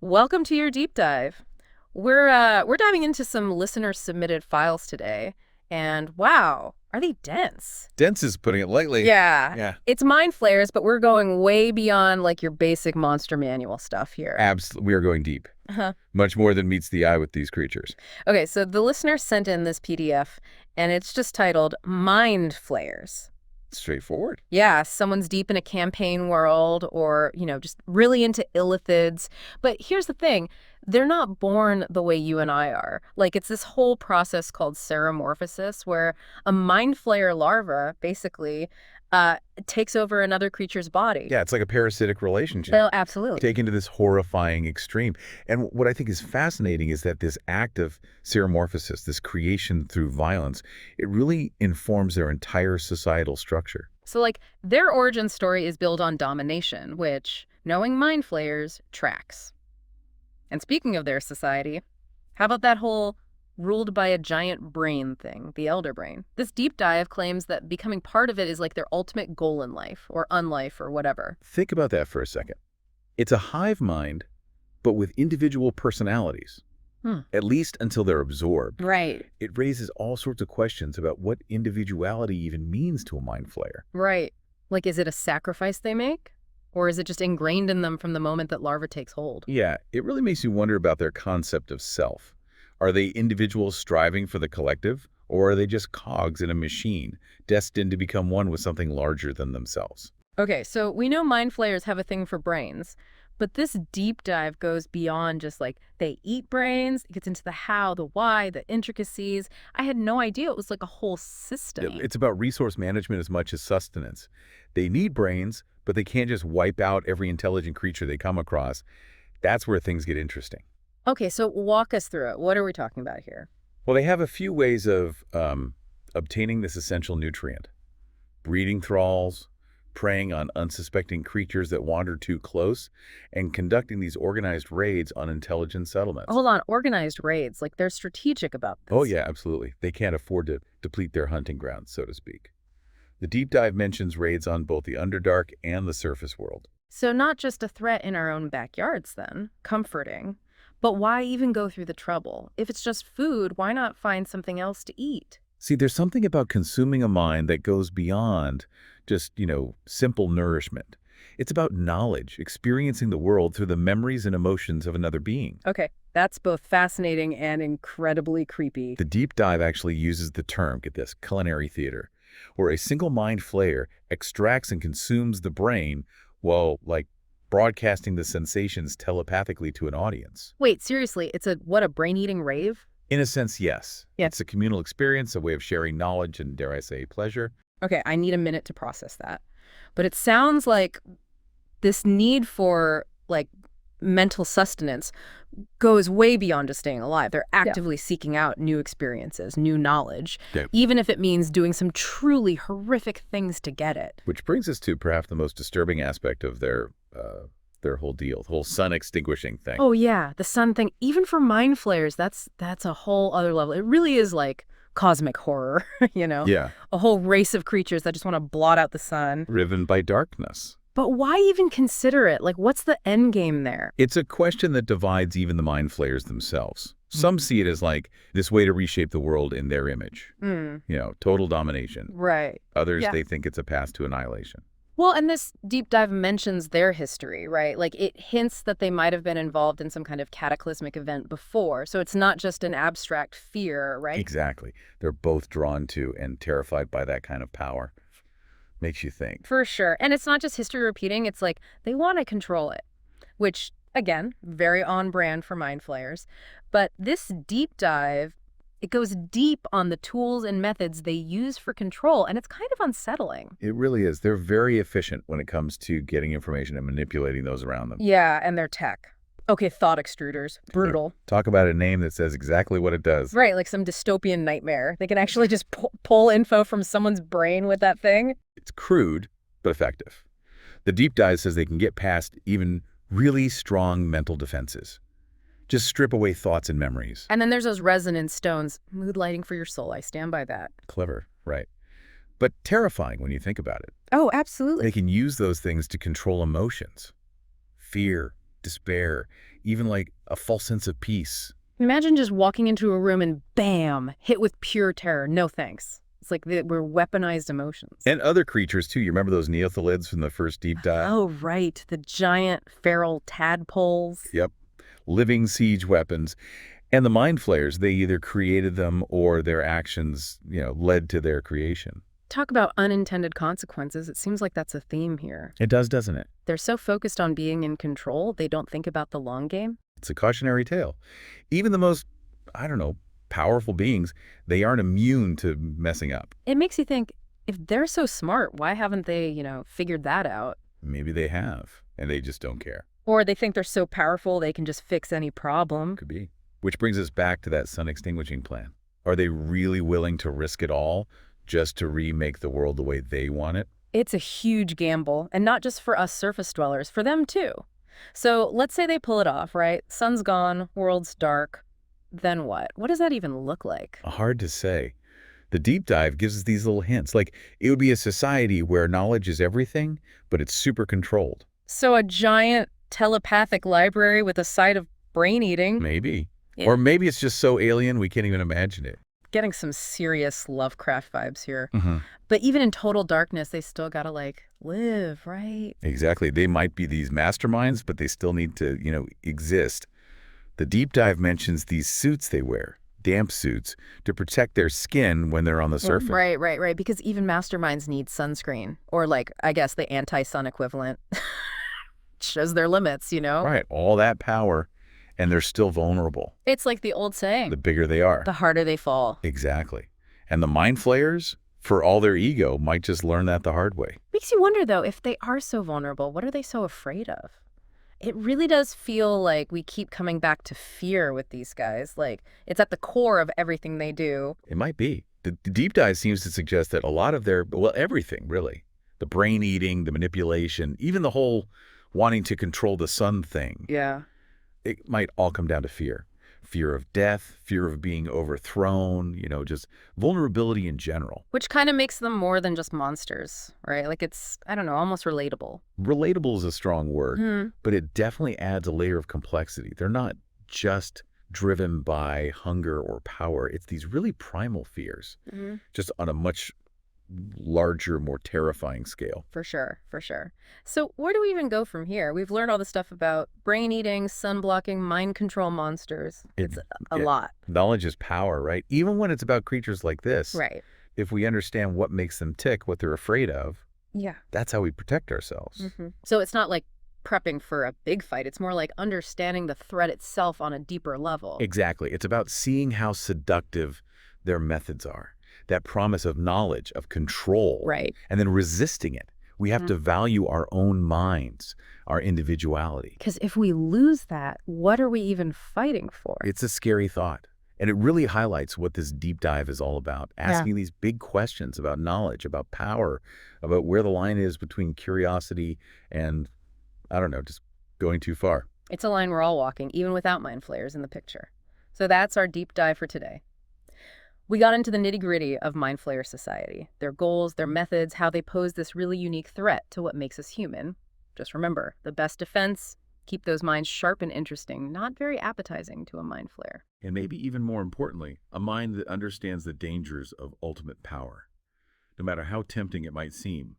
Welcome to your deep dive. We're diving into some listener submitted files today, and wow, are they dense? Dense is putting it lightly. Yeah. Yeah. It's mind flayers, but we're going way beyond like your basic monster manual stuff here. We are going deep. Uh-huh. Much more than meets the eye with these creatures. Okay, so the listener sent in this PDF, and it's just titled Mind Flayers. Straightforward. Yeah, someone's deep in a campaign world or, just really into illithids. But here's the thing, they're not born the way you and I are. Like, it's this whole process called seromorphosis where a mind flayer larva basically takes over another creature's body. Yeah, it's like a parasitic relationship. Oh, absolutely. Taken to this horrifying extreme. And what I think is fascinating is that this act of seromorphosis, this creation through violence, it really informs their entire societal structure. So, like, their origin story is built on domination, which, knowing mind flayers, tracks. And speaking of their society, how about that whole ruled by a giant brain thing, the elder brain? This deep dive claims that becoming part of it is like their ultimate goal in life, or unlife, or whatever. Think about that for a second. It's a hive mind, but with individual personalities. At least until they're absorbed. Right. It raises all sorts of questions about what individuality even means to a mind flayer. Right. Like, is it a sacrifice they make? Or is it just ingrained in them from the moment that larva takes hold? Yeah, it really makes you wonder about their concept of self. Are they individuals striving for the collective, or are they just cogs in a machine, destined to become one with something larger than themselves? Okay, so we know mind flayers have a thing for brains, but this deep dive goes beyond just like they eat brains. It gets into the how, the why, the intricacies. I had no idea it was like a whole system. It's about resource management as much as sustenance. They need brains, but they can't just wipe out every intelligent creature they come across. That's where things get interesting. Okay, so walk us through it. What are we talking about here? Well, they have a few ways of obtaining this essential nutrient. Breeding thralls, preying on unsuspecting creatures that wander too close, and conducting these organized raids on intelligent settlements. Hold on, organized raids. Like they're strategic about this. Oh, yeah, absolutely. They can't afford to deplete their hunting grounds, so to speak. The deep dive mentions raids on both the Underdark and the surface world. So not just a threat in our own backyards then. Comforting. But why even go through the trouble? If it's just food, why not find something else to eat? See, there's something about consuming a mind that goes beyond just, simple nourishment. It's about knowledge, experiencing the world through the memories and emotions of another being. Okay, that's both fascinating and incredibly creepy. The deep dive actually uses the term, get this, culinary theater, where a single mind flayer extracts and consumes the brain while, broadcasting the sensations telepathically to an audience. Wait, seriously, it's a brain-eating rave? In a sense, yes. Yeah. It's a communal experience, a way of sharing knowledge and, dare I say, pleasure. Okay, I need a minute to process that. But it sounds like this need for, mental sustenance goes way beyond just staying alive. They're actively seeking out new experiences, new knowledge, even if it means doing some truly horrific things to get it. Which brings us to perhaps the most disturbing aspect of their whole deal, the whole sun extinguishing thing. Oh yeah, the sun thing. Even for mind flayers, that's a whole other level. It really is like cosmic horror, Yeah. A whole race of creatures that just want to blot out the sun. Driven by darkness. But why even consider it? Like, what's the end game there? It's a question that divides even the mind flayers themselves. Some see it as like this way to reshape the world in their image. Total domination. Right. Others, they think it's a path to annihilation. Well, and this deep dive mentions their history, right? Like, it hints that they might have been involved in some kind of cataclysmic event before. So it's not just an abstract fear, right? Exactly. They're both drawn to and terrified by that kind of power. Makes you think. For sure. And it's not just history repeating. It's like they want to control it, which, again, very on brand for mind flayers. But this deep dive, it goes deep on the tools and methods they use for control, and it's kind of unsettling. It really is. They're very efficient when it comes to getting information and manipulating those around them. Yeah, and their tech. Okay, thought extruders. Brutal. Talk about a name that says exactly what it does. Right, like some dystopian nightmare. They can actually just pull info from someone's brain with that thing. It's crude, but effective. The deep dive says they can get past even really strong mental defenses. Just strip away thoughts and memories. And then there's those resonance stones. Mood lighting for your soul. I stand by that. Clever, right. But terrifying when you think about it. Oh, absolutely. They can use those things to control emotions. Fear, despair, even like a false sense of peace. Imagine just walking into a room and bam, hit with pure terror. No thanks. It's like we're weaponized emotions. And other creatures, too. You remember those neothelids from the first deep dive? Oh, right. The giant feral tadpoles. Yep. Living siege weapons. And the Mind Flayers, they either created them or their actions, led to their creation. Talk about unintended consequences. It seems like that's a theme here. It does, doesn't it? They're so focused on being in control, they don't think about the long game. It's a cautionary tale. Even the most, powerful beings, they aren't immune to messing up. It makes you think, if they're so smart, why haven't they, figured that out? Maybe they have, and they just don't care. Or they think they're so powerful they can just fix any problem. Could be. Which brings us back to that sun extinguishing plan. Are they really willing to risk it all just to remake the world the way they want it? It's a huge gamble, and not just for us surface dwellers, for them too. So let's say they pull it off, right? Sun's gone, world's dark. Then what? What does that even look like? Hard to say. The deep dive gives us these little hints. Like, it would be a society where knowledge is everything, but it's super controlled. So a giant telepathic library with a side of brain eating. Maybe. Yeah. Or maybe it's just so alien we can't even imagine it. Getting some serious Lovecraft vibes here. Mm-hmm. But even in total darkness, they still gotta, live, right? Exactly. They might be these masterminds, but they still need to, exist. The deep dive mentions these suits they wear, damp suits, to protect their skin when they're on the surface. Right. Because even masterminds need sunscreen. Or, I guess the anti-sun equivalent. Shows their limits, Right. All that power, and they're still vulnerable. It's like the old saying. The bigger they are. The harder they fall. Exactly. And the Mind Flayers, for all their ego, might just learn that the hard way. Makes you wonder, though, if they are so vulnerable, what are they so afraid of? It really does feel like we keep coming back to fear with these guys. It's at the core of everything they do. It might be. The deep dive seems to suggest that a lot of everything, really. The brain eating, the manipulation, even the whole wanting to control the sun thing. Yeah. It might all come down to fear. Fear of death, fear of being overthrown, just vulnerability in general. Which kind of makes them more than just monsters, right? It's, I don't know, almost relatable. Relatable is a strong word, but it definitely adds a layer of complexity. They're not just driven by hunger or power. It's these really primal fears, just on a much larger, more terrifying scale. For sure. So where do we even go from here? We've learned all this stuff about brain eating, sun blocking, mind control monsters. It's a lot. Knowledge is power, right? Even when it's about creatures like this. Right. If we understand what makes them tick, what they're afraid of, yeah, that's how we protect ourselves. So it's not like prepping for a big fight. It's more like understanding the threat itself on a deeper level. Exactly. It's about seeing how seductive their methods are. That promise of knowledge, of control, right, and then resisting it. We have to value our own minds, our individuality. Because if we lose that, what are we even fighting for? It's a scary thought. And it really highlights what this deep dive is all about, asking these big questions about knowledge, about power, about where the line is between curiosity and, just going too far. It's a line we're all walking, even without Mind Flayers in the picture. So that's our deep dive for today. We got into the nitty-gritty of Mind Flayer society, their goals, their methods, how they pose this really unique threat to what makes us human. Just remember, the best defense, keep those minds sharp and interesting, not very appetizing to a Mind Flayer. And maybe even more importantly, a mind that understands the dangers of ultimate power. No matter how tempting it might seem,